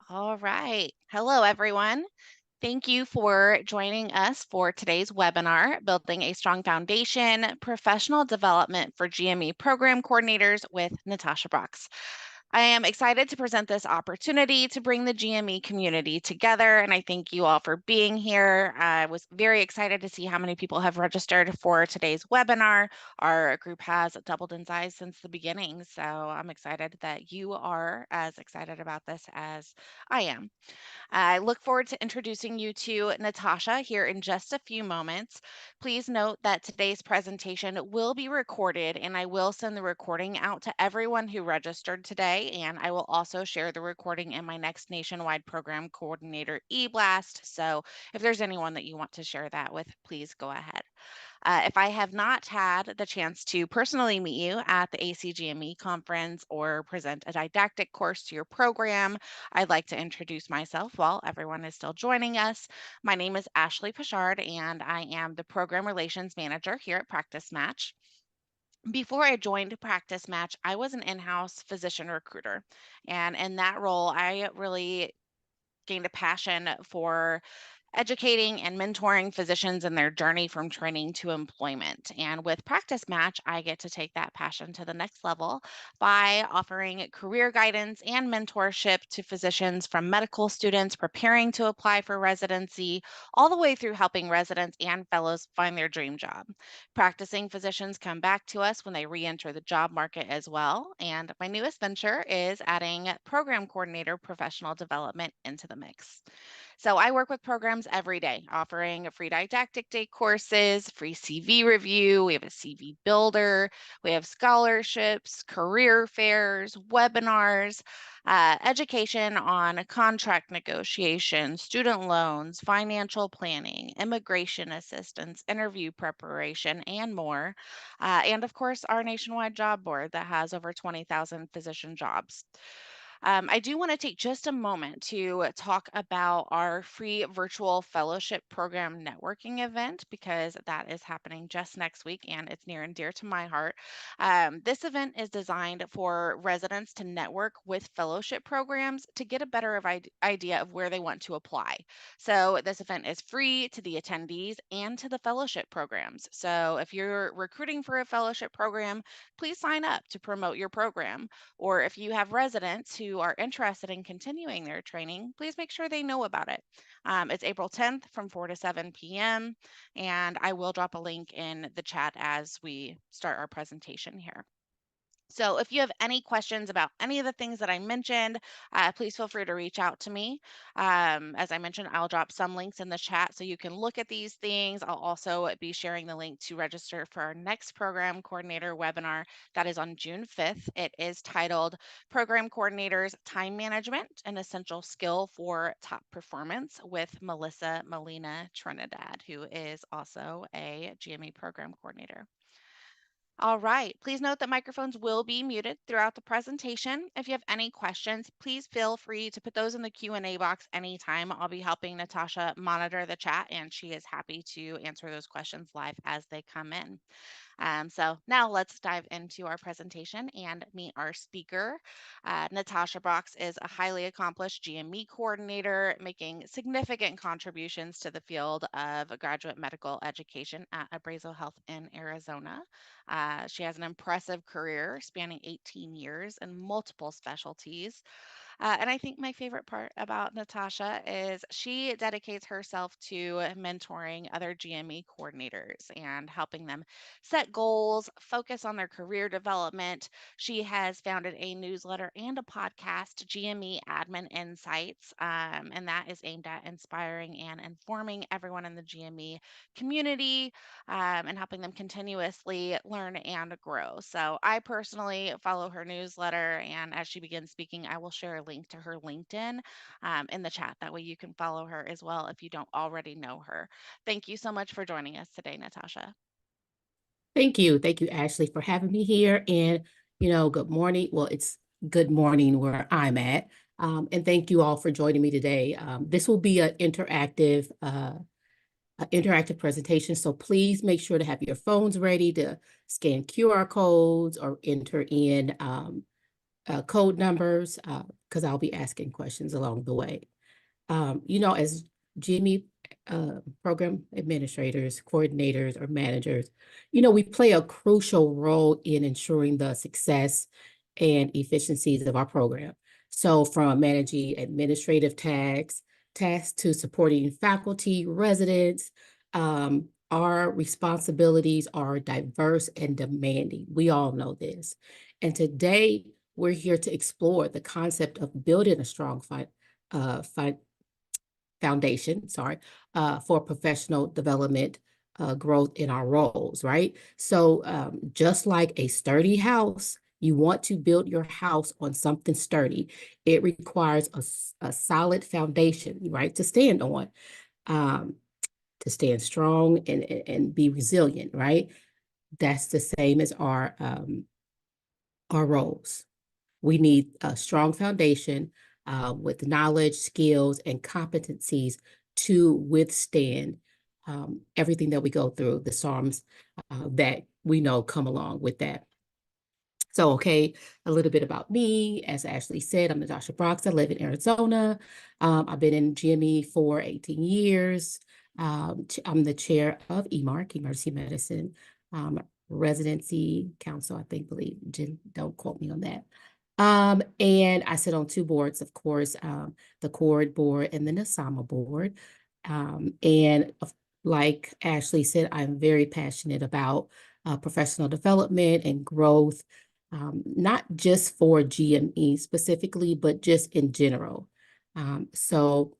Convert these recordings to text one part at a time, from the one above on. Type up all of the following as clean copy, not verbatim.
All right. Hello, everyone. Thank you for joining us for today's webinar, Building a Strong Foundation, Professional Development for GME Program Coordinators with Natasha Brox. I am excited to present this opportunity to bring the GME community together, and I thank you all for being here. I was very excited to see how many people have registered for today's webinar. Our group has doubled in size since the beginning, so I'm excited that you are as excited about this as I am. I look forward to introducing you to Natasha here in just a few moments. Please note that today's presentation will be recorded and I will send the recording out to everyone who registered today. And I will also share the recording in my next nationwide program coordinator e-blast. So if there's anyone that you want to share that with, please go ahead. If I have not had the chance to personally meet you at the ACGME conference or present a didactic course to your program, I'd like to introduce myself while everyone is still joining us. My name is Ashley Pichard, and I am the Program Relations Manager here at Practice Match. Before I joined Practice Match, I was an in-house physician recruiter. And in that role, I really gained a passion for educating and mentoring physicians in their journey from training to employment. And with Practice Match, I get to take that passion to the next level by offering career guidance and mentorship to physicians from medical students preparing to apply for residency, all the way through helping residents and fellows find their dream job. Practicing physicians come back to us when they re enter the job market as well. And my newest venture is adding program coordinator professional development into the mix. So I work with programs every day, offering free didactic day courses, free CV review. We have a CV builder. We have scholarships, career fairs, webinars, education on contract negotiation, student loans, financial planning, immigration assistance, interview preparation, and more. And of course, our nationwide job board that has over 20,000 physician jobs. I do want to take just a moment to talk about our free virtual fellowship program networking event because that is happening just next week and it's near and dear to my heart. This event is designed for residents to network with fellowship programs to get a better idea of where they want to apply. So, this event is free to the attendees and to the fellowship programs. So, if you're recruiting for a fellowship program, please sign up to promote your program. Or if you have residents who are interested in continuing their training, please make sure they know about it. It's April 10th from 4 to 7 p.m. And I will drop a link in the chat as we start our presentation here. So if you have any questions about any of the things that I mentioned, please feel free to reach out to me. As I mentioned, I'll drop some links in the chat so you can look at these things. I'll also be sharing the link to register for our next program coordinator webinar that is on June 5th. It is titled Program Coordinators Time Management, an Essential Skill for Top Performance with Melissa Molina Trinidad, who is also a GME program coordinator. All right. Please note that microphones will be muted throughout the presentation. If you have any questions, please feel free to put those in the Q&A box anytime. I'll be helping Natasha monitor the chat, and she is happy to answer those questions live as they come in. So now let's dive into our presentation and meet our speaker. Natasha Brox is a highly accomplished GME coordinator, making significant contributions to the field of graduate medical education at Abrazo Health in Arizona. She has an impressive career spanning 18 years in multiple specialties. And I think my favorite part about Natasha is she dedicates herself to mentoring other GME coordinators and helping them set goals, focus on their career development. She has founded a newsletter and a podcast, GME Admin Insights, and that is aimed at inspiring and informing everyone in the GME community and helping them continuously learn and grow. So I personally follow her newsletter, and as she begins speaking, I will share a link to her LinkedIn in the chat. That way you can follow her as well if you don't already know her. Thank you so much for joining us today, Natasha. Thank you. Thank you, Ashley, for having me here. And, good morning. Well, it's good morning where I'm at. And thank you all for joining me today. This will be an interactive presentation. So please make sure to have your phones ready to scan QR codes or enter in code numbers because I'll be asking questions along the way. As GME program administrators, coordinators, or managers, we play a crucial role in ensuring the success and efficiencies of our program. So from managing administrative tasks to supporting faculty, residents, our responsibilities are diverse and demanding. We all know this. And today, we're here to explore the concept of building a strong foundation, for professional development, growth in our roles, right? So just like a sturdy house, you want to build your house on something sturdy. It requires a solid foundation, right, to stand on, um, to stand strong and be resilient, right? That's the same as our roles. We need a strong foundation with knowledge, skills, and competencies to withstand everything that we go through, the storms that we know come along with that. So, okay, a little bit about me. As Ashley said, I'm Natasha Brox. I live in Arizona. I've been in GME for 18 years. I'm the chair of EMARC, Emergency Medicine Residency Council, I think, believe. Jen, don't quote me on that. And I sit on two boards, of course, the CORD board and the NASAMA board. And like Ashley said, I'm very passionate about professional development and growth, not just for GME specifically, but just in general. So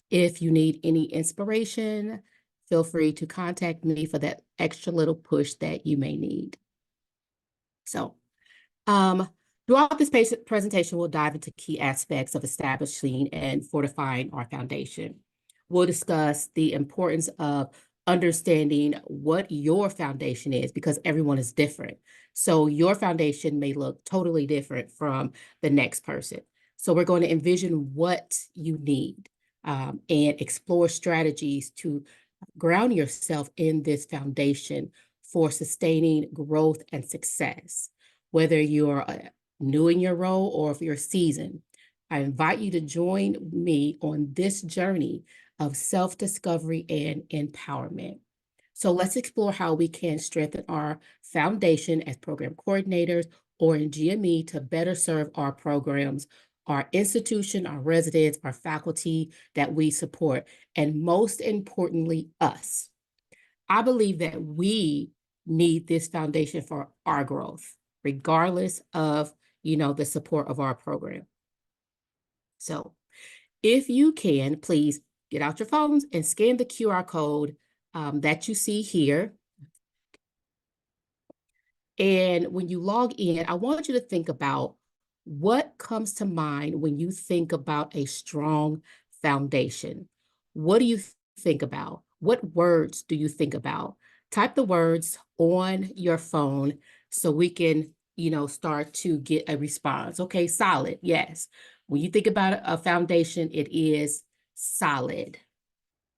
if you need any inspiration, feel free to contact me for that extra little push that you may need. So throughout this presentation, we'll dive into key aspects of establishing and fortifying our foundation. We'll discuss the importance of understanding what your foundation is because everyone is different. So your foundation may look totally different from the next person. So we're going to envision what you need and explore strategies to ground yourself in this foundation for sustaining growth and success. Whether you're new in your role or if you're seasoned, I invite you to join me on this journey of self-discovery and empowerment. So let's explore how we can strengthen our foundation as program coordinators or in GME to better serve our programs, our institution, our residents, our faculty that we support, and most importantly, us. I believe that we need this foundation for our growth, regardless of, the support of our program. So if you can, please get out your phones and scan the QR code that you see here. And when you log in, I want you to think about what comes to mind when you think about a strong foundation. What do you think about? What words do you think about? Type the words on your phone so we can, start to get a response. Okay, solid, yes. When you think about a foundation, it is solid.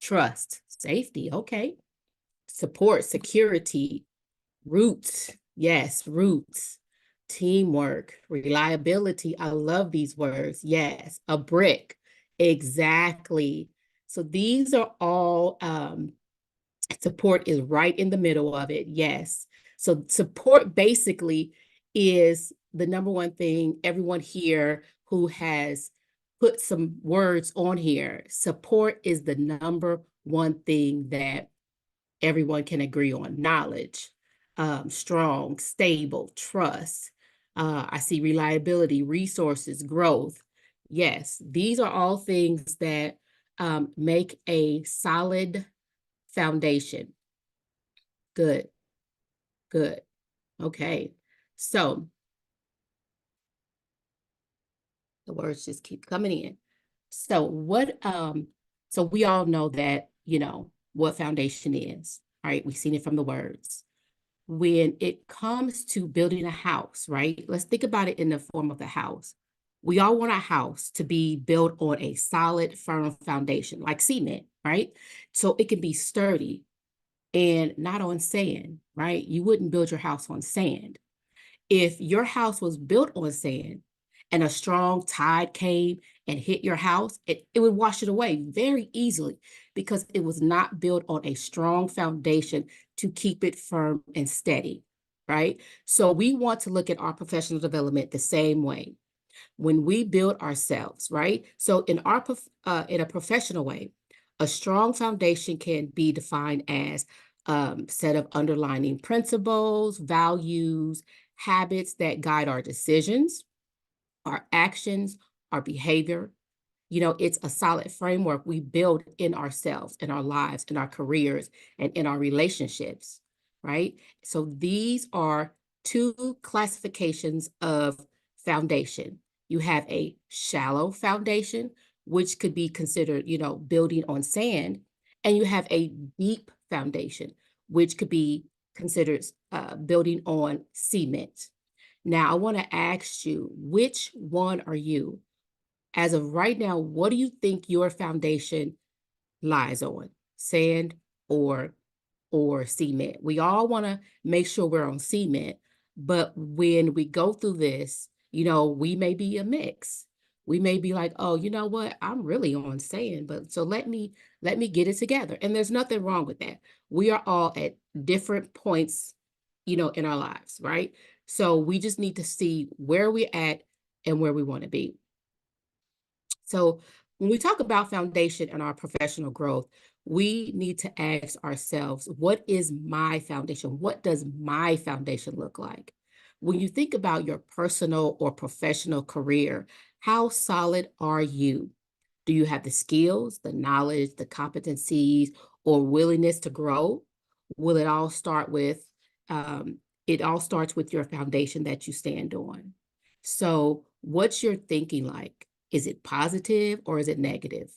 Trust, safety, okay. Support, security, roots, yes, roots. Teamwork, reliability. I love these words. Yes, a brick. Exactly. So these are all support is right in the middle of it. Yes. So support basically is the number one thing everyone here who has put some words on here. Support is the number one thing that everyone can agree on. Knowledge, strong, stable, trust. I see reliability, resources, growth. Yes, these are all things that make a solid foundation. Good, good. Okay, so the words just keep coming in. So we all know that, what foundation is, right? We've seen it from the words. When it comes to building a house, right? Let's think about it in the form of a house. We all want our house to be built on a solid, firm foundation, like cement, right? So it can be sturdy and not on sand, right? You wouldn't build your house on sand. If your house was built on sand and a strong tide came and hit your house, it would wash it away very easily because it was not built on a strong foundation to keep it firm and steady, right? So we want to look at our professional development the same way when we build ourselves, right? So in a professional way, a strong foundation can be defined as set of underlying principles, values, habits that guide our decisions, our actions, our behavior. It's a solid framework we build in ourselves, in our lives, in our careers, and in our relationships, right? So these are two classifications of foundation. You have a shallow foundation, which could be considered, building on sand, and you have a deep foundation, which could be considered building on cement. Now, I want to ask you, which one are you? As of right now, what do you think your foundation lies on? Sand or cement? We all want to make sure we're on cement, but when we go through this, we may be a mix. We may be like, oh, you know what? I'm really on sand, but so let me get it together. And there's nothing wrong with that. We are all at different points, in our lives, right? So we just need to see where we're at and where we want to be. So when we talk about foundation and our professional growth, we need to ask ourselves, what is my foundation? What does my foundation look like? When you think about your personal or professional career, how solid are you? Do you have the skills, the knowledge, the competencies, or willingness to grow? Will it all start with, it all starts with your foundation that you stand on. So what's your thinking like? Is it positive or is it negative?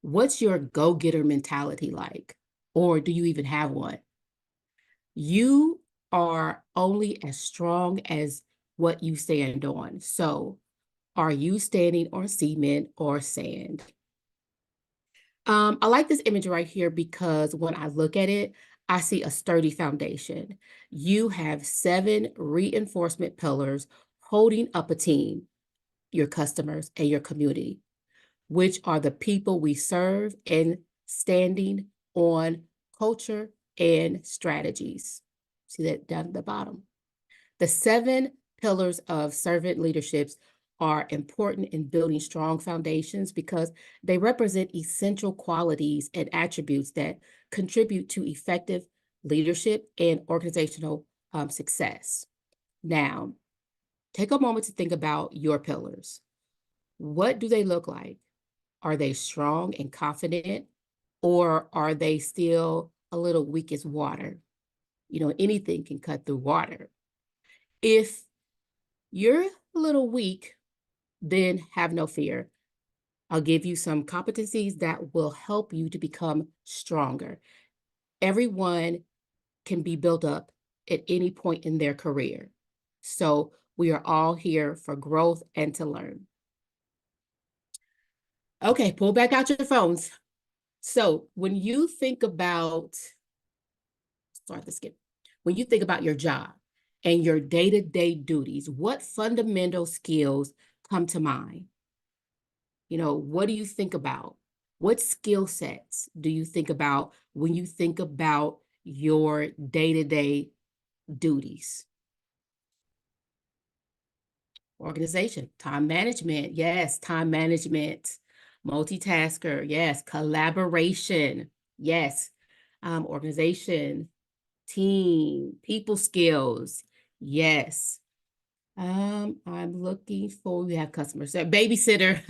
What's your go-getter mentality like? Or do you even have one? You are only as strong as what you stand on. So are you standing on cement or sand? I like this image right here because when I look at it, I see a sturdy foundation. You have 7 reinforcement pillars holding up a team, your customers, and your community, which are the people we serve, and standing on culture and strategies. See that down at the bottom? The 7 pillars of servant leaderships are important in building strong foundations because they represent essential qualities and attributes that contribute to effective leadership and organizational success. Now, take a moment to think about your pillars. What do they look like? Are they strong and confident, or are they still a little weak as water? Anything can cut through water. If you're a little weak, then have no fear. I'll give you some competencies that will help you to become stronger. Everyone can be built up at any point in their career. So we are all here for growth and to learn. Okay, pull back out your phones. So when you think about, start the skip, when you think about your job and your day-to-day duties, what fundamental skills come to mind? What do you think about? What skill sets do you think about when you think about your day-to-day duties? Organization, time management, yes, time management, multitasker, yes, collaboration, yes, organization, team, people skills, yes. I'm looking for, we have customers, babysitter,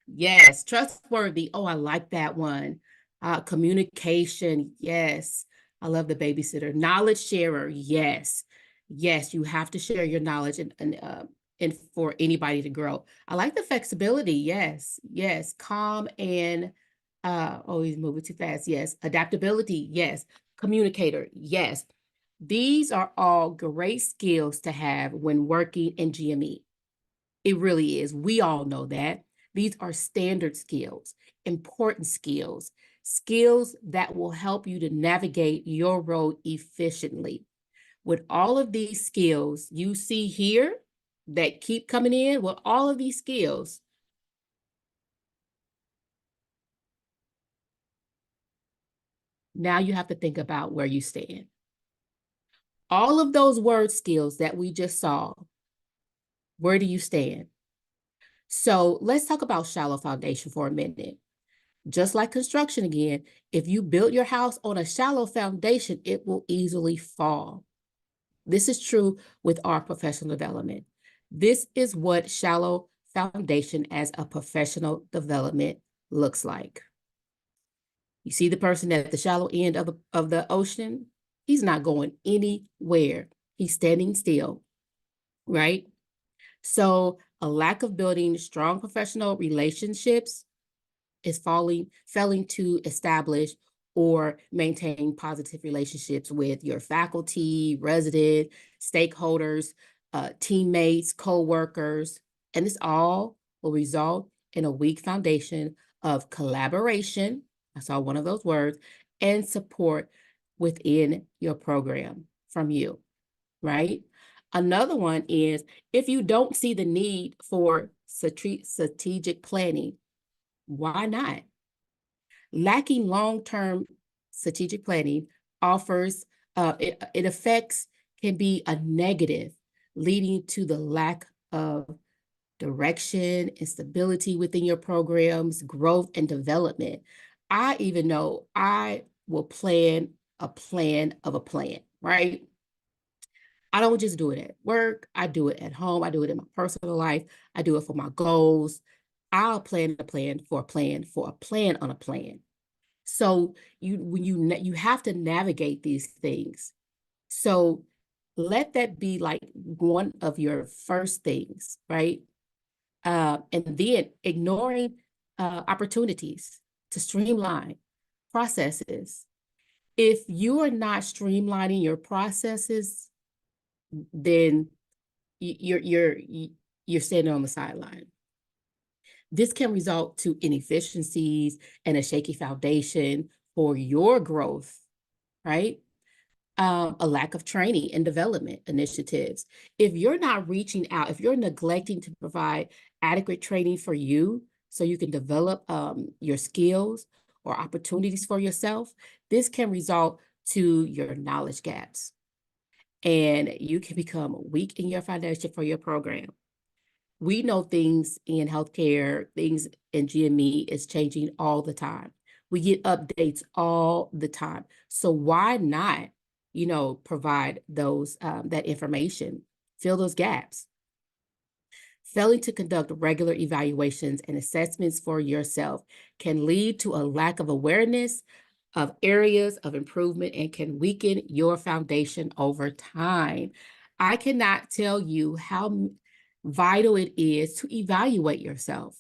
yes, trustworthy, oh, I like that one. Communication, yes, I love the babysitter. Knowledge sharer, yes, yes, you have to share your knowledge and for anybody to grow. I like the flexibility, yes, yes, calm and, oh, he's moving too fast, yes, adaptability, yes, communicator, yes. These are all great skills to have when working in GME. It really is. We all know that. These are standard skills, important skills, skills that will help you to navigate your role efficiently. With all of these skills you see here that keep coming in, with all of these skills, now you have to think about where you stand. All of those word skills that we just saw, where do you stand? So let's talk about shallow foundation for a minute. Just like construction again, if you build your house on a shallow foundation, it will easily fall. This is true with our professional development. This is what shallow foundation as a professional development looks like. You see the person at the shallow end of the ocean? He's not going anywhere. He's standing still, right? So a lack of building strong professional relationships is failing to establish or maintain positive relationships with your faculty, resident, stakeholders, teammates, co-workers, and this all will result in a weak foundation of collaboration. I saw one of those words, and support within your program from you, right? Another one is if you don't see the need for strategic planning, why not? Lacking long-term strategic planning offers, it affects, can be a negative, leading to the lack of direction and stability within your programs, growth and development. I even know I will plan a plan of a plan, right? I don't just do it at work. I do it at home. I do it in my personal life. I do it for my goals. I'll plan a plan for a plan for a plan on a plan. So you have to navigate these things. So let that be like one of your first things, right? And then ignoring opportunities to streamline processes. If you are not streamlining your processes, then you're standing on the sideline. This can result to inefficiencies and a shaky foundation for your growth, right? A lack of training and development initiatives. If you're not reaching out, if you're neglecting to provide adequate training for you so you can develop your skills or opportunities for yourself, this can result to your knowledge gaps. And you can become weak in your foundation for your program. We know things in healthcare, things in GME is changing all the time. We get updates all the time. So why not, provide those that information, fill those gaps? Failing to conduct regular evaluations and assessments for yourself can lead to a lack of awareness of areas of improvement and can weaken your foundation over time. I cannot tell you how vital it is to evaluate yourself.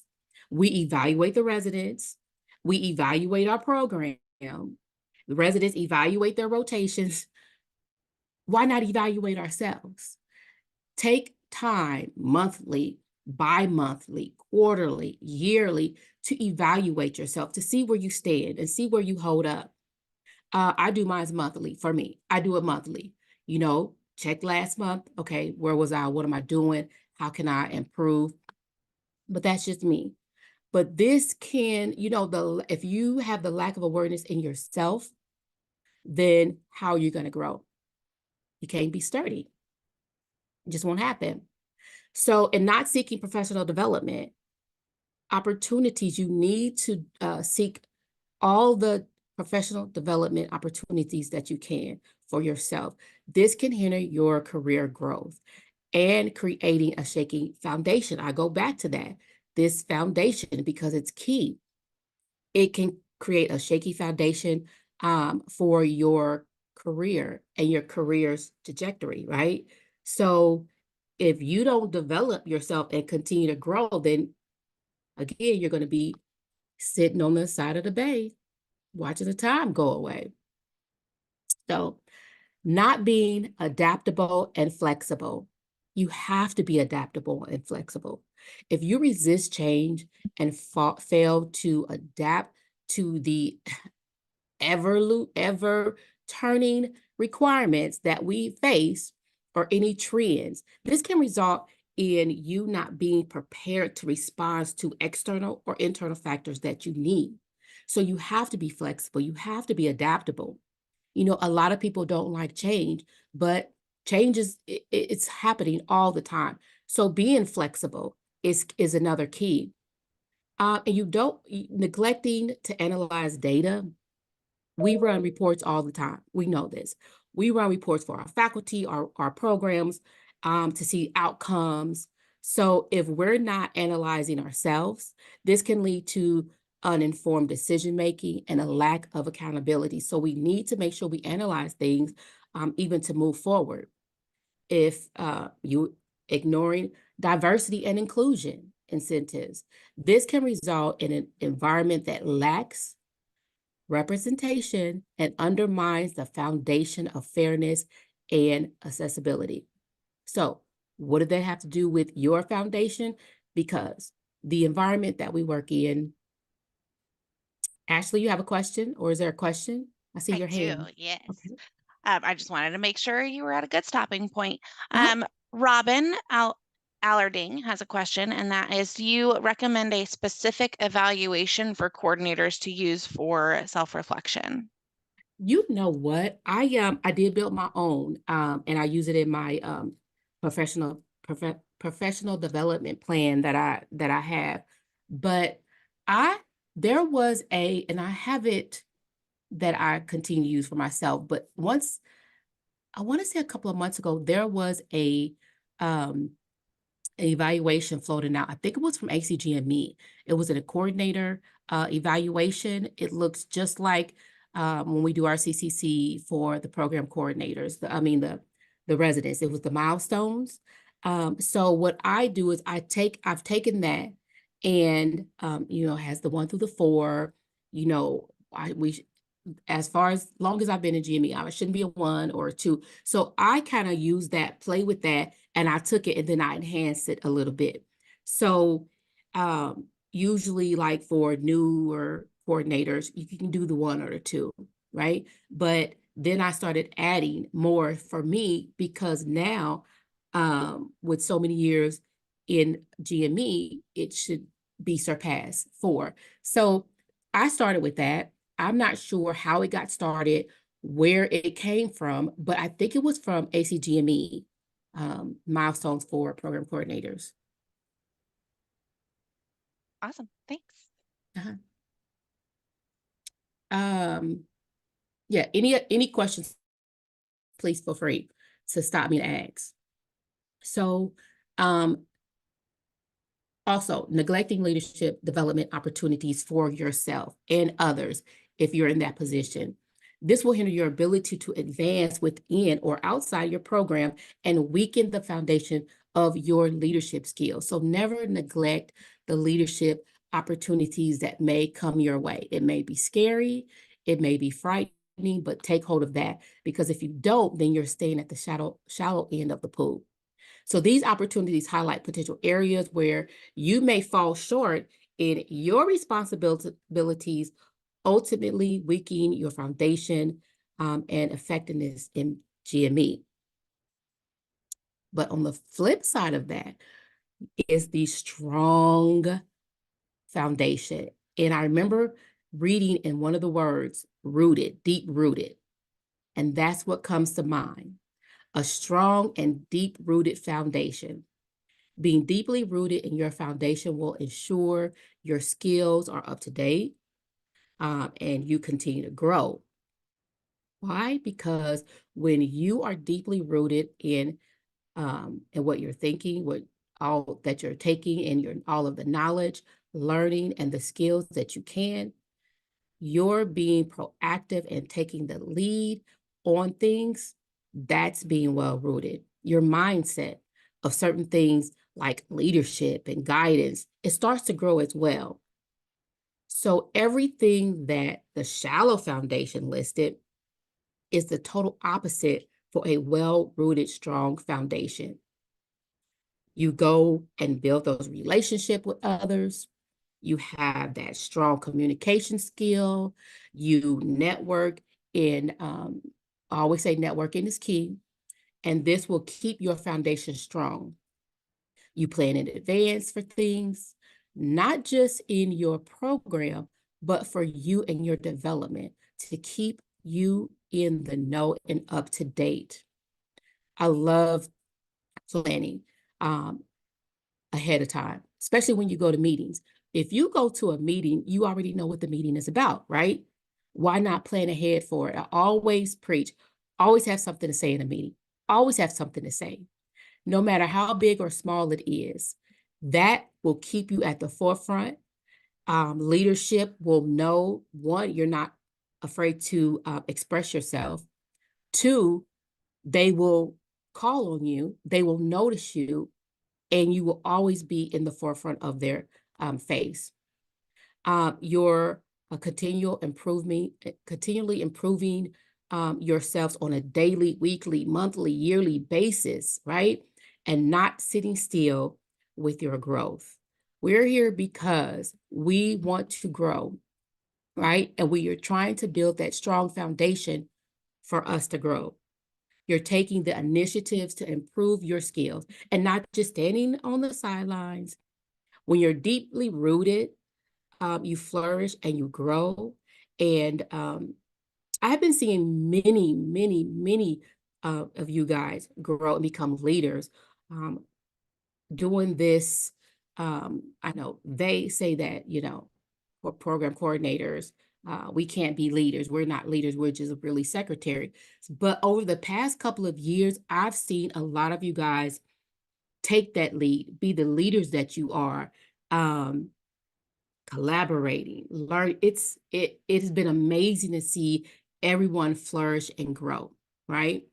We evaluate the residents, we evaluate our program, the residents evaluate their rotations. Why not evaluate ourselves? Take time monthly, bi-monthly, quarterly, yearly to evaluate yourself, to see where you stand and see where you hold up. I do mine monthly for me. I do it monthly. Check last month. Okay, where was I? What am I doing? How can I improve? But that's just me. But this can, if you have the lack of awareness in yourself, then how are you going to grow? You can't be sturdy. It just won't happen. So, in not seeking professional development opportunities, you need to seek all the professional development opportunities that you can for yourself. This can hinder your career growth and creating a shaky foundation. I go back to that, this foundation, because it's key. It can create a shaky foundation for your career and your career's trajectory, right? So if you don't develop yourself and continue to grow, then again, you're going to be sitting on the side of the bay, watching the time go away. So not being adaptable and flexible. You have to be adaptable and flexible. If you resist change and fail to adapt to the ever turning requirements that we face or any trends. This can result in you not being prepared to respond to external or internal factors that you need. So you have to be flexible, you have to be adaptable. You know, a lot of people don't like change, but change it's happening all the time. So being flexible is another key. And you don't neglecting to analyze data. We run reports all the time. We know this. We run reports for our faculty, our programs, to see outcomes. So if we're not analyzing ourselves, this can lead to uninformed decision making and a lack of accountability. So we need to make sure we analyze things, even to move forward. If you ignoring diversity and inclusion incentives, this can result in an environment that lacks representation and undermines the foundation of fairness and accessibility. So, what do they have to do with your foundation? Because the environment that we work in, Ashley, you have a question, or is there a question? I see I your do, hand. yes. Okay. I just wanted to make sure you were at a good stopping point. Uh-huh. Robin Allerding has a question, and that is, do you recommend a specific evaluation for coordinators to use for self-reflection? You know what? I did build my own, and I use it in my professional development plan that I have. But I there was a and I have it that I continue to use for myself. But once I want to say a couple of months ago, there was a um evaluation floating out. I think it was from ACGME. It was a coordinator evaluation. It looks just like when we do our CCC for the program coordinators. The residents. It was the milestones. So what I do is I've taken that, and has the 1 through the 4. You know, we as far as long as I've been in GME, I shouldn't be a 1 or a 2. So I kind of use that, play with that, and I took it and then I enhanced it a little bit. So usually like for newer coordinators, you can do the 1 or the 2, right? But then I started adding more for me because now with so many years in GME, it should be surpassed 4. So I started with that. I'm not sure how it got started, where it came from, but I think it was from ACGME, milestones for program coordinators. Awesome, thanks. Uh-huh. Um, yeah, any questions, please feel free to stop me and ask. So, um, also, neglecting leadership development opportunities for yourself and others if you're in that position. This will hinder your ability to advance within or outside your program and weaken the foundation of your leadership skills. So never neglect the leadership opportunities that may come your way. It may be scary, it may be frightening, but take hold of that, because if you don't, then you're staying at the shallow end of the pool. So these opportunities highlight potential areas where you may fall short in your responsibilities, ultimately weakening your foundation and effectiveness in GME. But on the flip side of that is the strong foundation. And I remember reading in one of the words, rooted, deep rooted. And that's what comes to mind. A strong and deep rooted foundation. Being deeply rooted in your foundation will ensure your skills are up to date, and you continue to grow. Why? Because when you are deeply rooted in what you're thinking, what all that you're taking, and your all of the knowledge, learning, and the skills that you can, you're being proactive and taking the lead on things. That's being well rooted. Your mindset of certain things like leadership and guidance, it starts to grow as well. So everything that the shallow foundation listed is the total opposite for a well-rooted, strong foundation. You go and build those relationships with others. You have that strong communication skill. You network And I always say networking is key, and this will keep your foundation strong. You plan in advance for things, not just in your program, but for you and your development to keep you in the know and up to date. I love planning ahead of time, especially when you go to meetings. If you go to a meeting, you already know what the meeting is about, right? Why not plan ahead for it? I always preach, always have something to say in a meeting, always have something to say, no matter how big or small it is. That will keep you at the forefront. Leadership will know, one, you're not afraid to express yourself. Two, they will call on you, they will notice you, and you will always be in the forefront of their face. Your continually improving yourselves on a daily, weekly, monthly, yearly basis, right? And not sitting still with your growth. We're here because we want to grow, right? And we are trying to build that strong foundation for us to grow. You're taking the initiatives to improve your skills and not just standing on the sidelines. When you're deeply rooted, you flourish and you grow. And I've been seeing many of you guys grow and become leaders doing this. I know they say that, for program coordinators, we can't be leaders. We're not leaders. We're just really secretary. But over the past couple of years, I've seen a lot of you guys take that lead, be the leaders that you are, collaborating, learn. It has been amazing to see everyone flourish and grow, right?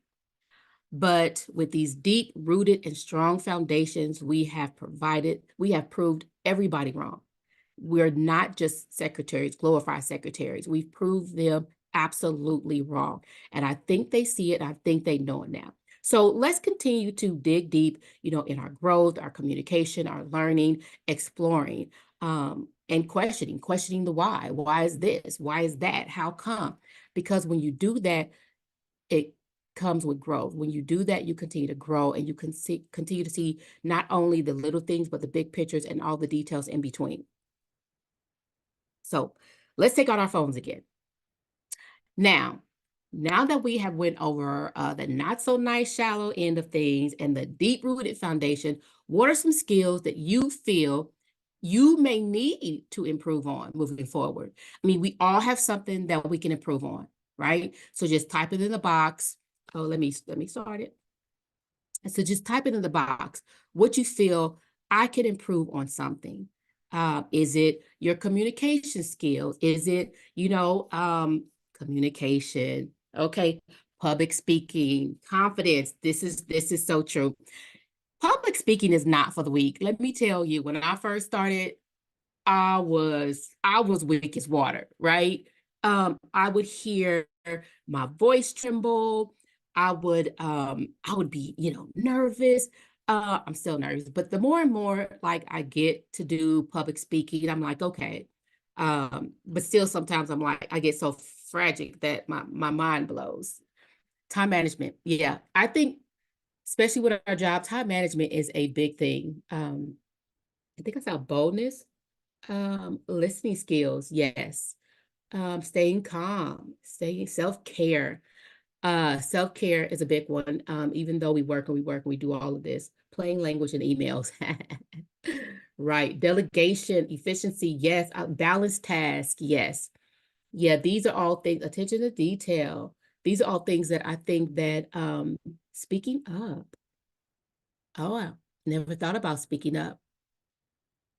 But with these deep rooted and strong foundations we have proved everybody wrong. We're not just secretaries, glorified secretaries. We've proved them absolutely wrong. And I think they see it. I think they know it now. So let's continue to dig deep, in our growth, our communication, our learning, exploring, and questioning the why. Why is this? Why is that? How come? Because when you do that, it comes with growth. When you do that, you continue to grow, and you can continue to see not only the little things, but the big pictures and all the details in between. So let's take out our phones again. Now that we have went over the not so nice shallow end of things and the deep rooted foundation, what are some skills that you feel you may need to improve on moving forward? I mean, we all have something that we can improve on, right? So just type it in the box. Oh, let me start it. So just type it in the box, what you feel I could improve on something. Is it your communication skills? Is it, communication? Okay, public speaking, confidence. This is so true. Public speaking is not for the weak. Let me tell you, when I first started, I was weak as water, right? I would hear my voice tremble. I would be, nervous. I'm still nervous, but the more and more like I get to do public speaking, I'm like, okay. But still sometimes I'm like, I get so fragile that my mind blows. Time management. Yeah. I think especially with our job, time management is a big thing. I think I saw boldness, listening skills, yes. Staying calm, staying self-care. Self-care is a big one. Even though we do all of this, plain language and emails. Right. Delegation, efficiency, yes. Balanced task, yes. Yeah, these are all things, attention to detail. These are all things that I think that speaking up. Oh, I never thought about speaking up.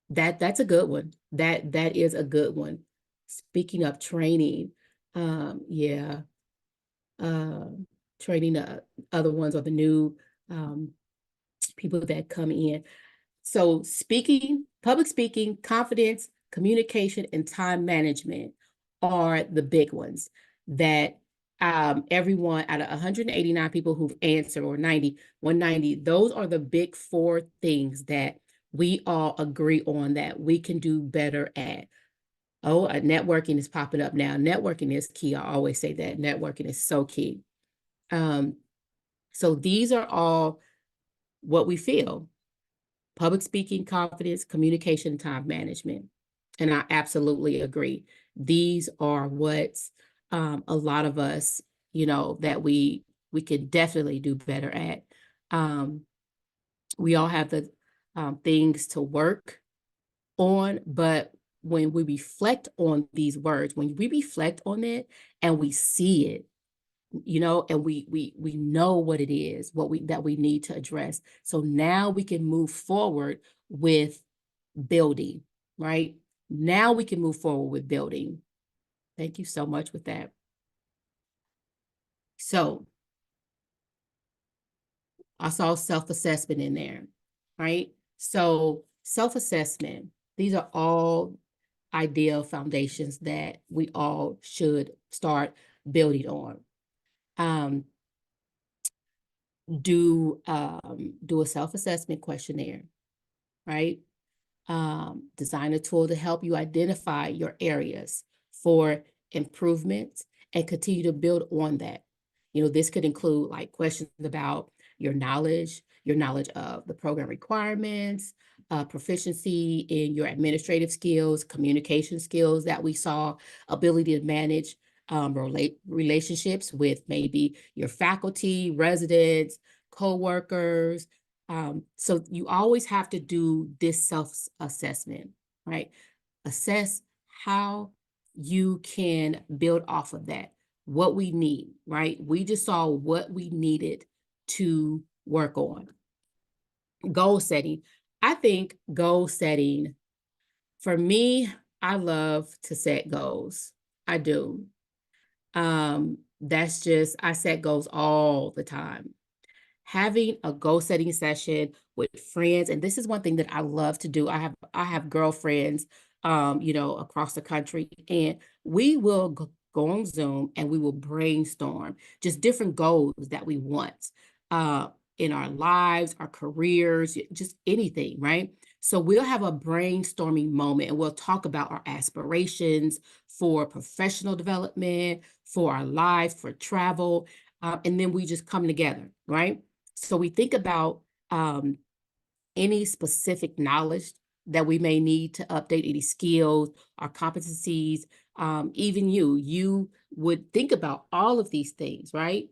That's a good one. That is a good one. Speaking up, training. Yeah. Uh, training other ones or the new people that come in. So public speaking, confidence, communication, and time management are the big ones that everyone out of 189 people who've answered, or 190, those are the big four things that we all agree on that we can do better at. Oh, networking is popping up now. Networking is key. I always say that networking is so key. Um, so these are all what we feel: public speaking, confidence, communication, time management. And I absolutely agree. These are what a lot of us, that we can definitely do better at. Um, we all have the things to work on, but when we reflect on these words, when we reflect on it and we see it, and we know what it is, what we that we need to address. So now we can move forward with building, right? Now we can move forward with building. Thank you so much with that. So I saw self-assessment in there, right? So self-assessment, these are all ideal foundations that we all should start building on. Um, do a self-assessment questionnaire, right? Design a tool to help you identify your areas for improvement and continue to build on that. This could include like questions about your knowledge of the program requirements, proficiency in your administrative skills, communication skills that we saw, ability to manage relationships with maybe your faculty, residents, co-workers. So you always have to do this self-assessment, right? Assess how you can build off of that, what we need, right? We just saw what we needed to work on. Goal setting. I think goal setting, for me, I love to set goals. I do. That's just, I set goals all the time. Having a goal setting session with friends, and this is one thing that I love to do. I have girlfriends across the country, and we will go on Zoom and we will brainstorm just different goals that we want uh in our lives, our careers, just anything, right? So we'll have a brainstorming moment and we'll talk about our aspirations for professional development, for our life, for travel, and then we just come together, right? So we think about any specific knowledge that we may need to update, any skills or competencies. Even you would think about all of these things, right?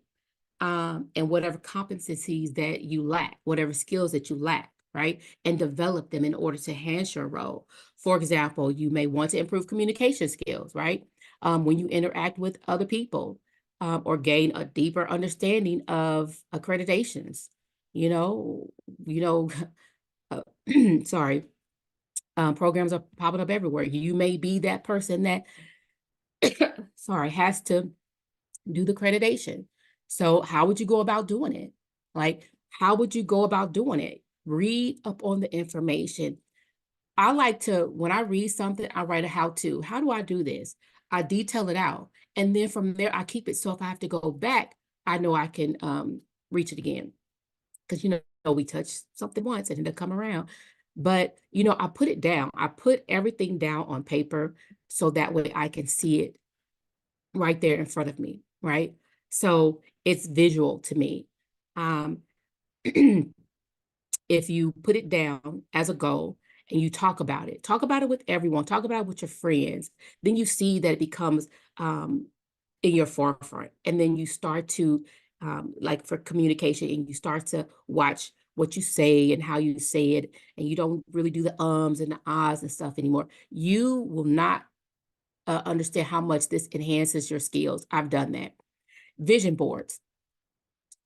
And whatever competencies that you lack, whatever skills that you lack, right? And develop them in order to enhance your role. For example, you may want to improve communication skills, right? When you interact with other people, or gain a deeper understanding of accreditations. You know, you know, uh, sorry, programs are popping up everywhere. You may be that person that, sorry, has to do the accreditation. So how would you go about doing it? Like, how would you go about doing it? Read up on the information. I like to, when I read something, I write a how to. How do I do this? I detail it out. And then from there, I keep it. So if I have to go back, I know I can reach it again. Because, we touch something once and it'll come around. But, I put it down. I put everything down on paper so that way I can see it right there in front of me, right? So it's visual to me. Um, if you put it down as a goal and you talk about it with everyone, talk about it with your friends, then you see that it becomes in your forefront. And then you start to, like for communication, and you start to watch what you say and how you say it. And you don't really do the ums and the ahs and stuff anymore. You will not understand how much this enhances your skills. I've done that. Vision boards.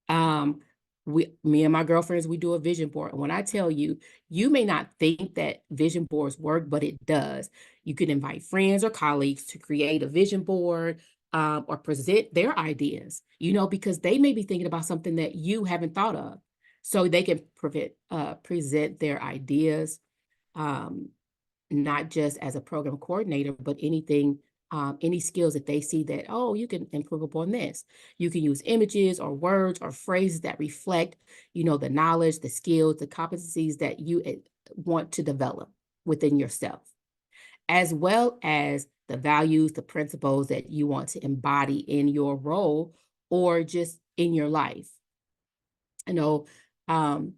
Um, me and my girlfriends, we do a vision board. And when I tell you, you may not think that vision boards work, but it does. You can invite friends or colleagues to create a vision board, or present their ideas, because they may be thinking about something that you haven't thought of. So they can present their ideas, um, not just as a program coordinator, but anything, any skills that they see that, oh, you can improve upon this. You can use images or words or phrases that reflect, the knowledge, the skills, the competencies that you want to develop within yourself, as well as the values, the principles that you want to embody in your role or just in your life. I know um,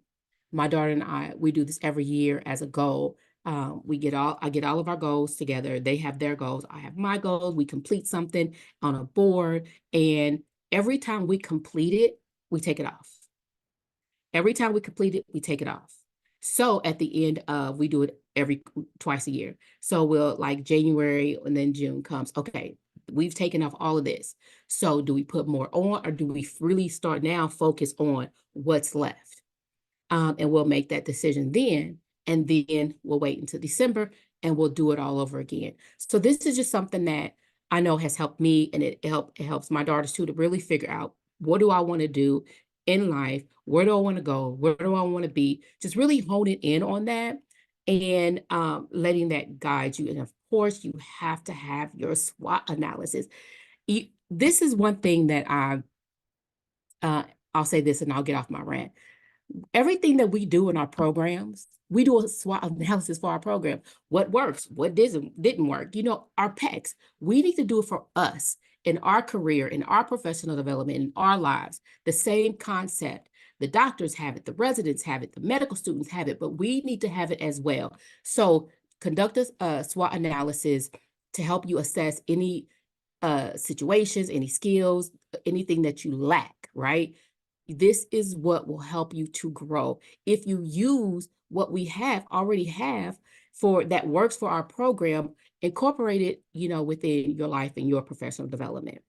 my daughter and I, we do this every year as a goal. I get all of our goals together. They have their goals. I have my goals. We complete something on a board. And every time we complete it, we take it off. Every time we complete it, we take it off. So at the end of, we do it every twice a year. So we'll like January and then June comes. Okay, we've taken off all of this. So do we put more on or do we really start now focus on what's left? And we'll make that decision then. And then we'll wait until December and we'll do it all over again. So this is just something that I know has helped me, and it helps my daughters too to really figure out what do I want to do in life, where do I want to go, where do I want to be, just really honing in on that and letting that guide you. And of course, you have to have your SWOT analysis. This is one thing that uh, I'll say this and I'll get off my rant. Everything that we do in our programs, we do a SWOT analysis for our program. What works? What didn't work? You know, our PECs, we need to do it for us in our career, in our professional development, in our lives. The same concept. The doctors have it, the residents have it, the medical students have it, but we need to have it as well. So conduct a SWOT analysis to help you assess any situations, any skills, anything that you lack, right? This is what will help you to grow. If you use what we already have for that works for our program, incorporate it, within your life and your professional development.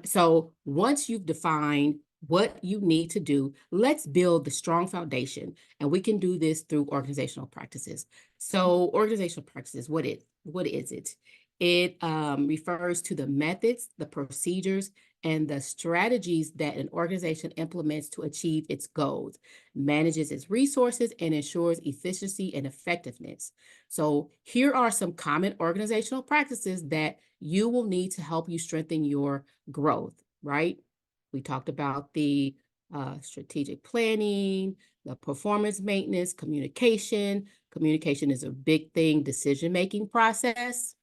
So once you've defined what you need to do, let's build the strong foundation. And we can do this through organizational practices. So organizational practices, what is it? It refers to the methods, the procedures, and the strategies that an organization implements to achieve its goals, manages its resources, and ensures efficiency and effectiveness. So here are some common organizational practices that you will need to help you strengthen your growth, right? We talked about the strategic planning, the performance maintenance, communication. Communication is a big thing, decision-making process.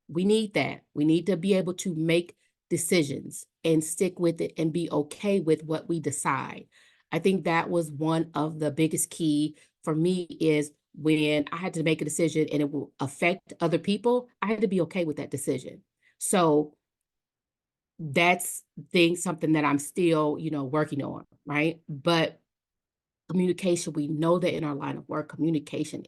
We need that. We need to be able to make decisions and stick with it and be okay with what we decide. I think that was one of the biggest key for me is when I had to make a decision and it will affect other people, I had to be okay with that decision. So that's something that I'm still, working on, right? But communication, we know that in our line of work, communication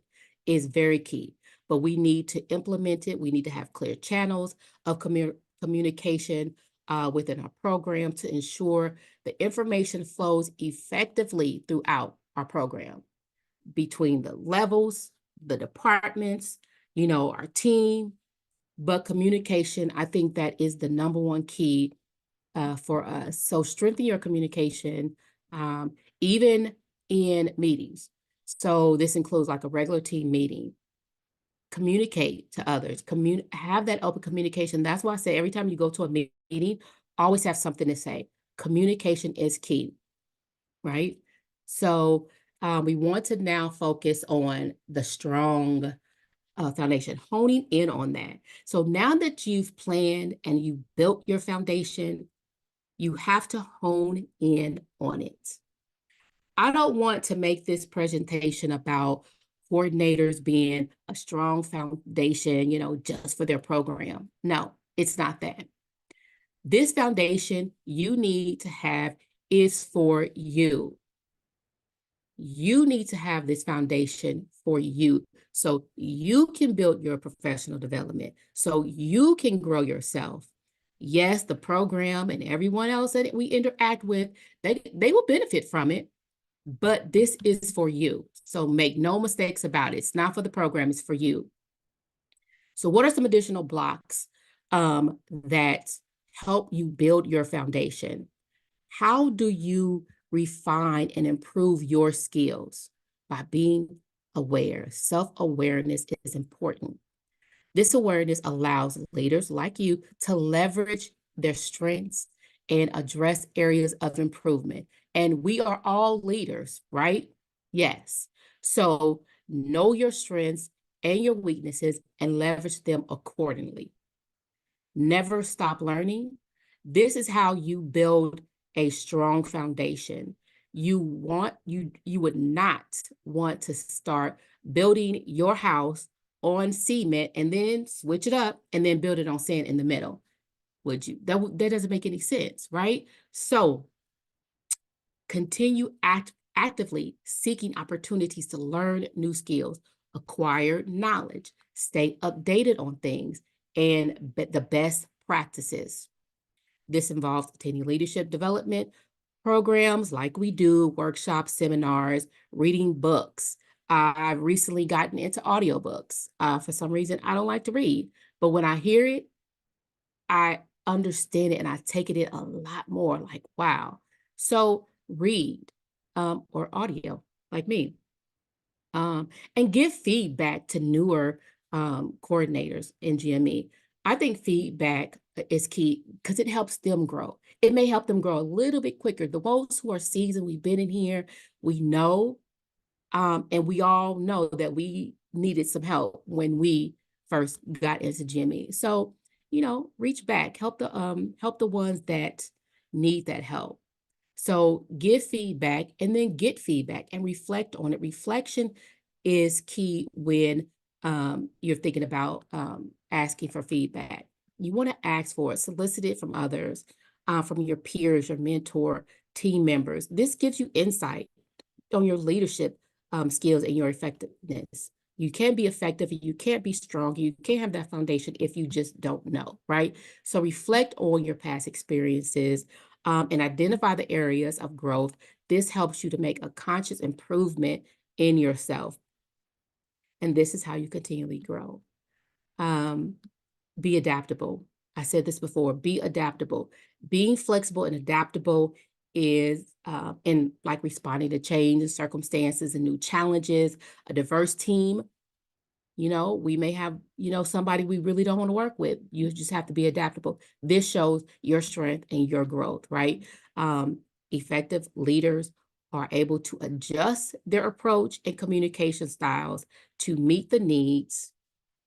is very key, but we need to implement it. We need to have clear channels of communication within our program to ensure the information flows effectively throughout our program between the levels, the departments, our team. But communication, I think that is the number one key for us. So strengthen your communication, even in meetings. So this includes like a regular team meeting. Communicate to others. Have that open communication. That's why I say every time you go to a meeting, always have something to say. Communication is key, right? So we want to now focus on the strong foundation, honing in on that. So now that you've planned and you built your foundation, you have to hone in on it. I don't want to make this presentation about coordinators being a strong foundation, just for their program. No, it's not that. This foundation you need to have is for you. You need to have this foundation for you so you can build your professional development, so you can grow yourself. Yes, the program and everyone else that we interact with, they will benefit from it, but this is for you. So make no mistakes about it. It's not for the program, it's for you. So what are some additional blocks that help you build your foundation? How do you refine and improve your skills? By being aware. Self-awareness is important. This awareness allows leaders like you to leverage their strengths and address areas of improvement. And we are all leaders, right? Yes. So know your strengths and your weaknesses and leverage them accordingly. Never stop learning. This is how you build a strong foundation. You would not want to start building your house on cement and then switch it up and then build it on sand in the middle. Would you? That doesn't make any sense, right? So continue actively seeking opportunities to learn new skills, acquire knowledge, stay updated on things, and the best practices. This involves attending leadership development programs like we do, workshops, seminars, reading books. I've recently gotten into audiobooks. For some reason, I don't like to read, but when I hear it, I understand it and I take it in a lot more like, wow. So read or audio like me. And give feedback to newer coordinators in GME. I think feedback is key because it helps them grow. It may help them grow a little bit quicker. The ones who are seasoned, we've been in here, we know, and we all know that we needed some help when we first got into GME. So, reach back, help the ones that need that help. So give feedback and then get feedback and reflect on it. Reflection is key when you're thinking about asking for feedback. You want to ask for it, solicit it from others, from your peers, your mentor, team members. This gives you insight on your leadership skills and your effectiveness. You can be effective, you can't be strong, you can't have that foundation if you just don't know, right? So reflect on your past experiences and identify the areas of growth. This helps you to make a conscious improvement in yourself. And this is how you continually grow. Be adaptable. I said this before, be adaptable. Being flexible and adaptable is in like responding to change and circumstances and new challenges. A diverse team, we may have, somebody we really don't want to work with. You just have to be adaptable. This shows your strength and your growth, right? Effective leaders are able to adjust their approach and communication styles to meet the needs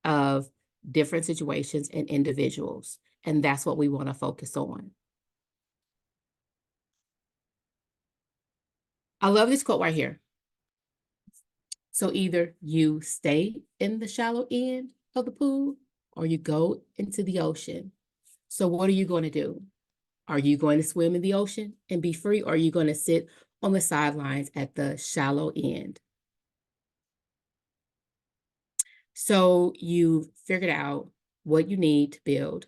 of different situations and individuals. And that's what we want to focus on. I love this quote right here. So either you stay in the shallow end of the pool or you go into the ocean. So what are you going to do? Are you going to swim in the ocean and be free, or are you going to sit on the sidelines at the shallow end? So you've figured out what you need to build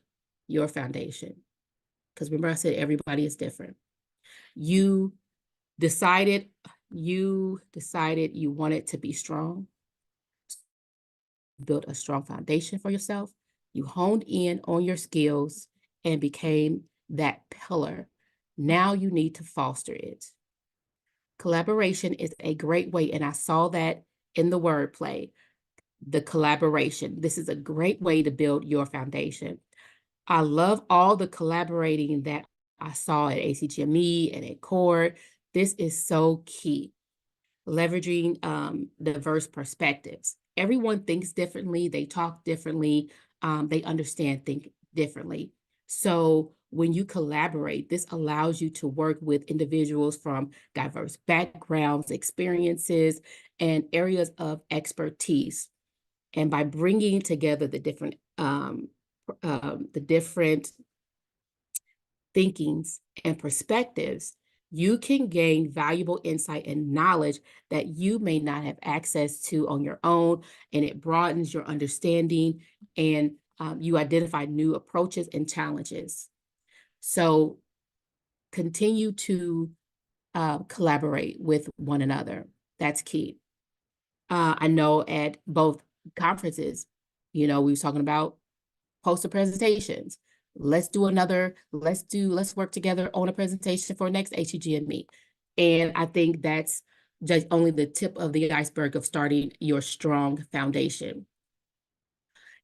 your foundation. Because remember, I said everybody is different. You decided you wanted to be strong, built a strong foundation for yourself. You honed in on your skills and became that pillar. Now you need to foster it. Collaboration is a great way, and I saw that in the wordplay, the collaboration. This is a great way to build your foundation. I love all the collaborating that I saw at ACGME and at CORD. This is so key. Leveraging diverse perspectives. Everyone thinks differently, they talk differently, they understand think differently. So when you collaborate, this allows you to work with individuals from diverse backgrounds, experiences, and areas of expertise. And by bringing together the different thinkings and perspectives, you can gain valuable insight and knowledge that you may not have access to on your own, and it broadens your understanding, and you identify new approaches and challenges. So continue to collaborate with one another. That's key. I know at both conferences, we were talking about poster presentations. Let's work together on a presentation for next HEGME. And I think that's just only the tip of the iceberg of starting your strong foundation.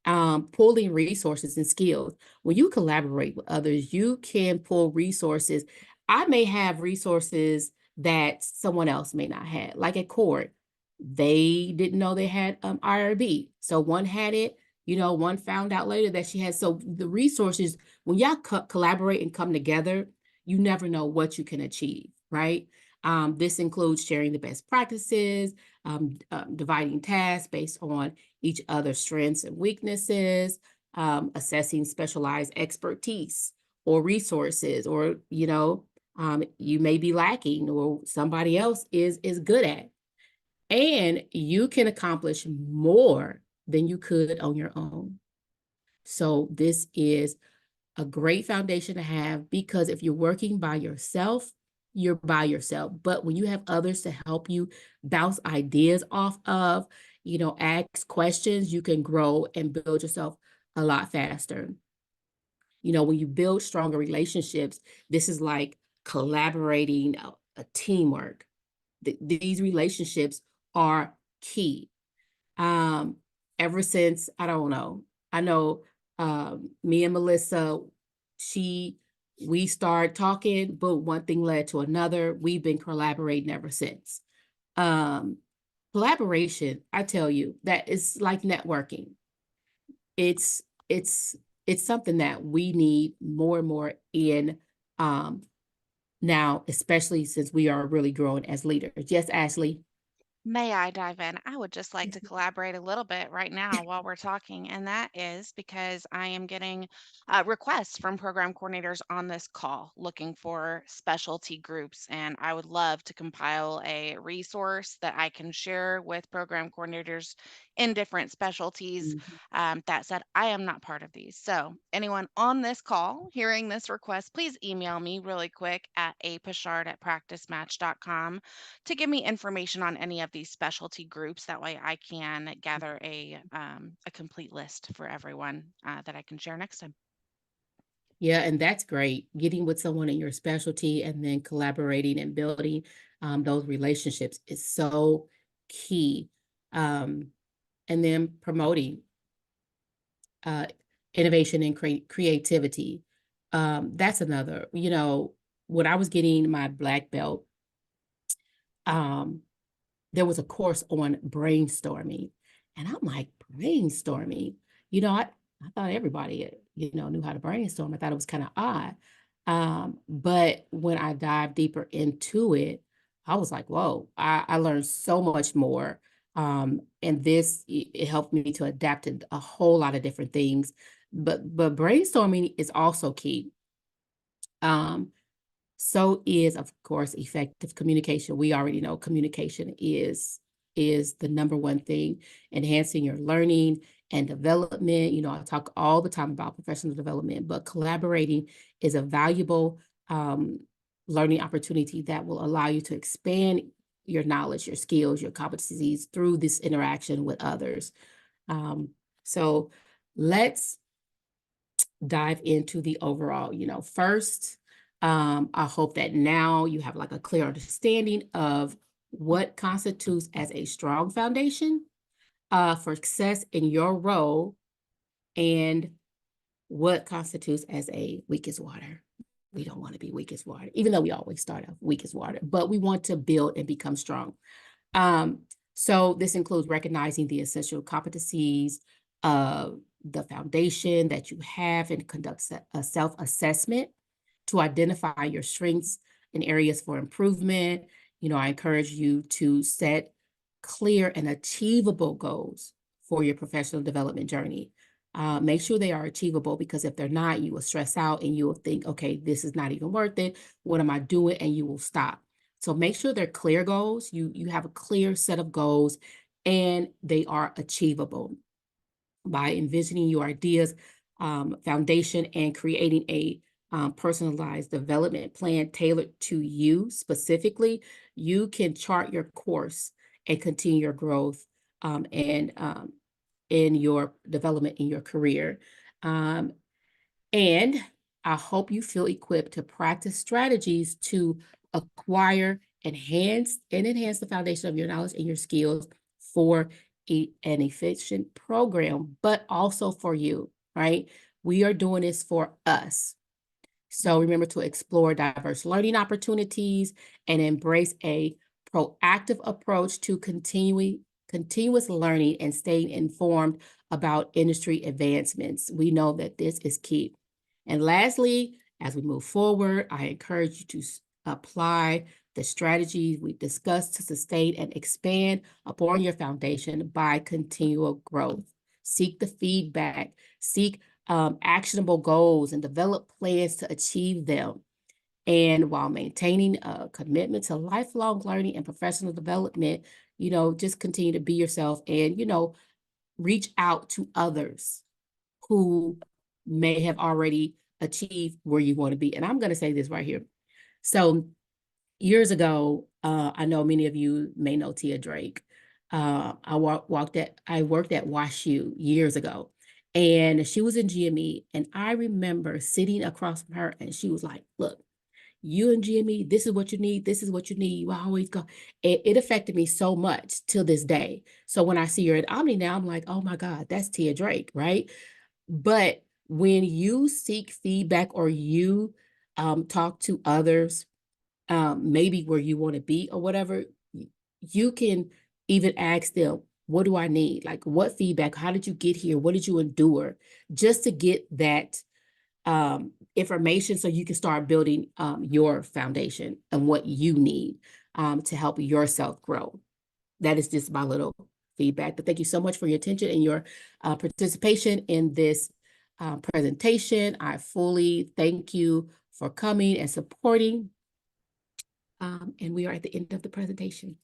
Pulling resources and skills. When you collaborate with others, you can pull resources. I may have resources that someone else may not have, like at CORD. They didn't know they had IRB. So one had it, one found out later that she had. So the resources, when y'all collaborate and come together, you never know what you can achieve, right? This includes sharing the best practices, dividing tasks based on each other's strengths and weaknesses, assessing specialized expertise or resources, or you may be lacking or somebody else is good at, and you can accomplish more than you could on your own. So this is a great foundation to have, because if you're working by yourself, you're by yourself. But when you have others to help you bounce ideas off of, ask questions, you can grow and build yourself a lot faster. When you build stronger relationships, this is like collaborating, a teamwork. These relationships are key. Um, Ever since, I don't know, I know me and Melissa, we started talking, but one thing led to another. We've been collaborating ever since. Um, Collaboration, I tell you, that is like networking. It's it's it's something that we need more and more in um now, especially since we are really growing as leaders. Yes, Ashley. May I dive in? I would just like to collaborate a little bit right now while we're talking, and that is because I am getting requests from program coordinators on this call looking for specialty groups, and I would love to compile a resource that I can share with program coordinators in different specialties. Mhm. That said, I am not part of these. So, anyone on this call hearing this request, please email me really quick at apashard@practicematch.com to give me information on any of these specialty groups. That way I can gather a complete list for everyone that I can share next time. Yeah, and that's great. Getting with someone in your specialty and then collaborating and building those relationships is so key. Um, and then promoting uh, innovation and creativity. That's another, when I was getting my black belt, um, there was a course on brainstorming. And I'm like, brainstorming? I thought everybody, knew how to brainstorm. I thought it was kind of odd. But when I dived deeper into it, I was like, whoa, I learned so much more. And it helped me to adapt to a whole lot of different things. But brainstorming is also key. Um, so is, of course, effective communication. We already know communication is the number one thing, enhancing your learning and development. I talk all the time about professional development, but collaborating is a valuable um, learning opportunity that will allow you to expand your knowledge, your skills, your competencies through this interaction with others. Um, so let's dive into the overall, first, I hope that now you have like a clear understanding of what constitutes as a strong foundation for success in your role, and what constitutes as a weak as water. We don't want to be weak as water, even though we always start off weak as water, but we want to build and become strong. Um, so this includes recognizing the essential competencies of the foundation that you have, and conduct a self-assessment to identify your strengths and areas for improvement. I encourage you to set clear and achievable goals for your professional development journey. Make sure they are achievable, because if they're not, you will stress out and you will think, okay, this is not even worth it. What am I doing? And you will stop. So make sure they're clear goals. You have a clear set of goals and they are achievable by envisioning your ideas, foundation, and creating a personalized development plan tailored to you specifically. You can chart your course and continue your growth and in your development in your career. Um, and I hope you feel equipped to practice strategies to acquire, enhance the foundation of your knowledge and your skills for an efficient program, but also for you, right? We are doing this for us. So remember to explore diverse learning opportunities and embrace a proactive approach to continuous learning and staying informed about industry advancements. We know that this is key. And lastly, as we move forward, I encourage you to apply the strategies we discussed to sustain and expand upon your foundation by continual growth. Seek the feedback, seek actionable goals, and develop plans to achieve them. And while maintaining a commitment to lifelong learning and professional development, just continue to be yourself and, reach out to others who may have already achieved where you want to be. And I'm going to say this right here. So years ago, I know many of you may know Tia Drake. I worked at WashU years ago, and she was in GME, and I remember sitting across from her, and she was like, "Look, you and GME, this is what you need. This is what you need. You always go." It affected me so much till this day. So when I see her at Omni now, I'm like, oh my God, that's Tia Drake, right? But when you seek feedback or you talk to others, maybe where you want to be or whatever, you can even ask them, what do I need? Like, what feedback? How did you get here? What did you endure? Just to get that information so you can start building your foundation and what you need to help yourself grow. That is just my little feedback. But thank you so much for your attention and your participation in this presentation. I fully thank you for coming and supporting. And we are at the end of the presentation.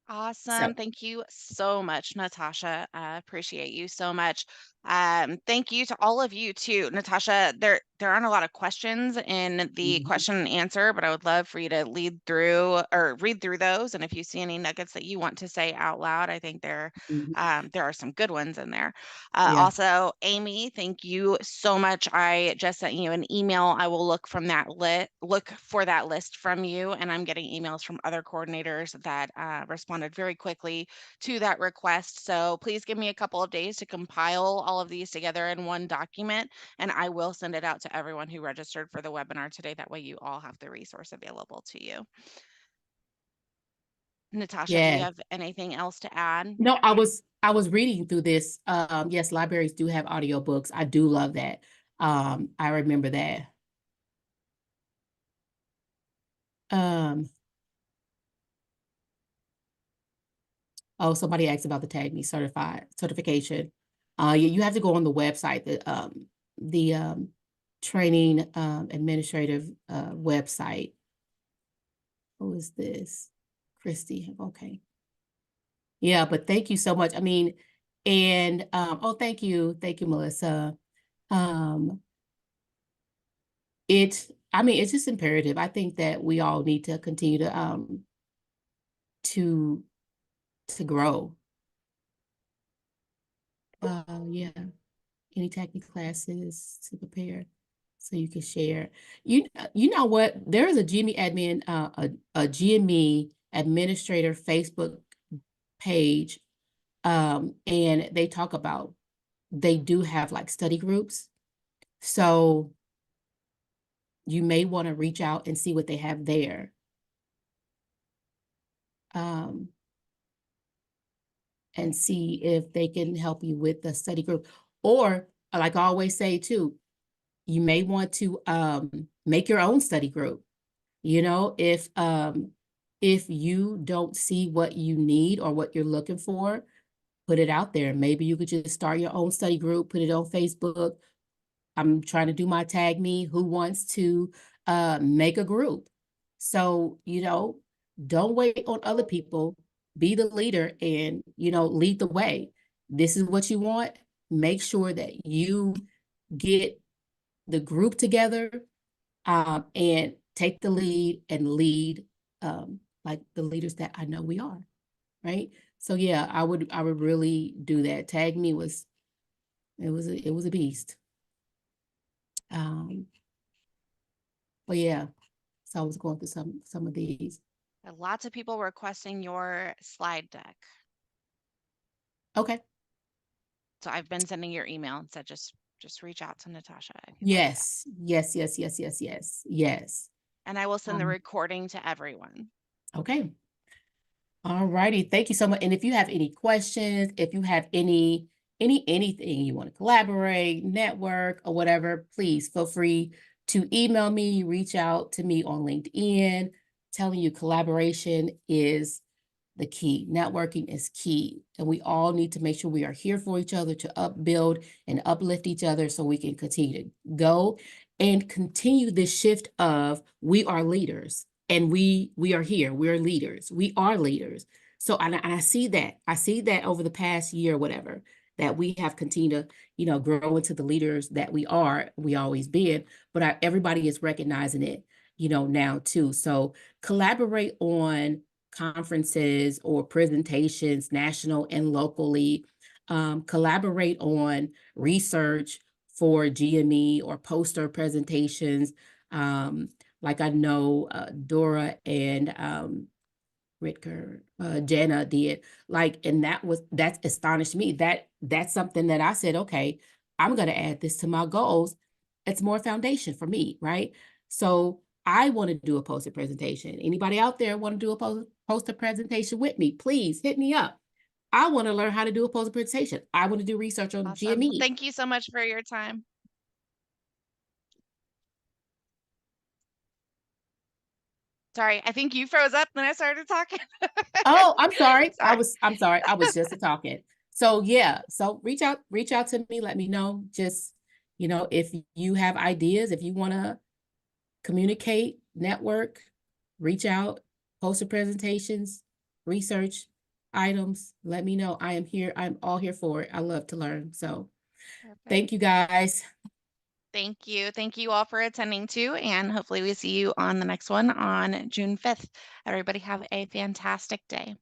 Awesome. So, Thank you so much, Natasha. I appreciate you so much. Thank you to all of you too. Natasha, there aren't a lot of questions in the mhm, question and answer, but I would love for you to lead through or read through those. And if you see any nuggets that you want to say out loud, I think mhm, there are some good ones in there. yeah. Also, Amy, thank you so much. I just sent you an email. I will look for that list from you, and I'm getting emails from other coordinators that responded very quickly to that request. So please give me a couple of days to compile all of these together in one document, and I will send it out to everyone who registered for the webinar today. That way you all have the resource available to you. Natasha, do you Yeah. have anything else to add? No, I was reading through this. Yes, libraries do have audiobooks. I do love that. I remember that. Um, oh, somebody asked about the Tag Me certification. You have to go on the website, the training administrative website. Who is this? Christy. Okay. Yeah, but thank you so much. I mean, and oh, thank you, Melissa. Um, I mean, it's just imperative. I think that we all need to continue to to grow. Yeah. Any technical classes to prepare so you can share. You know what? There is a GME admin, a GME administrator Facebook page, and they do have like study groups. So you may want to reach out and see what they have there. Um, and see if they can help you with the study group. Or, like I always say too, you may want to make your own study group. If you don't see what you need or what you're looking for, put it out there. Maybe you could just start your own study group, put it on Facebook. I'm trying to do my Tag Me, who wants to make a group. So, don't wait on other people. Be the leader and, lead the way. This is what you want. Make sure that you get the group together and take the lead and lead like the leaders that I know we are, right? So yeah, I would really do that. Tag Me it was a beast. Um, but yeah, so I was going through some of these. Lots of people requesting your slide deck. Okay. So I've been sending your email and said just reach out to Natasha if you'd like that. Yes, yes, yes, yes, yes, yes, yes. And I will send the Um, recording to everyone. okay. All righty. Thank you so much. And if you have any questions, if you have anything you want to collaborate, network, or whatever, please feel free to email me, reach out to me on LinkedIn. Telling you collaboration is the key. Networking is key. And we all need to make sure we are here for each other to upbuild and uplift each other so we can continue to go and continue this shift of we are leaders and we are here. We're leaders. We are leaders. So and I see that. I see that over the past year, whatever, that we have continued to, grow into the leaders that we are, we always been, but everybody is recognizing it, now too. So collaborate on conferences or presentations, national and locally. Collaborate on research for GME or poster presentations. Um, like I know Dora and Ritker, Jana did. Like, and that astonished me. That's something that I said, okay, I'm gonna add this to my goals. It's more foundation for me, right? So I want to do a poster presentation. Anybody out there want to do a poster presentation with me? Please hit me up. I want to learn how to do a poster presentation. I want to do research on Awesome. Well, GME. thank you so much for your time. Sorry, I think you froze up when I started talking. Oh, I'm sorry. Sorry. I'm sorry. I was just talking. So yeah, so reach out to me, let me know. Just, if you have ideas, if you want to communicate, network, reach out, poster presentations, research items, let me know. I am here. I'm all here for it. I love to learn. So Perfect. thank you guys. Thank you. Thank you all for attending too. And hopefully we see you on the next one on June 5th. Everybody have a fantastic day.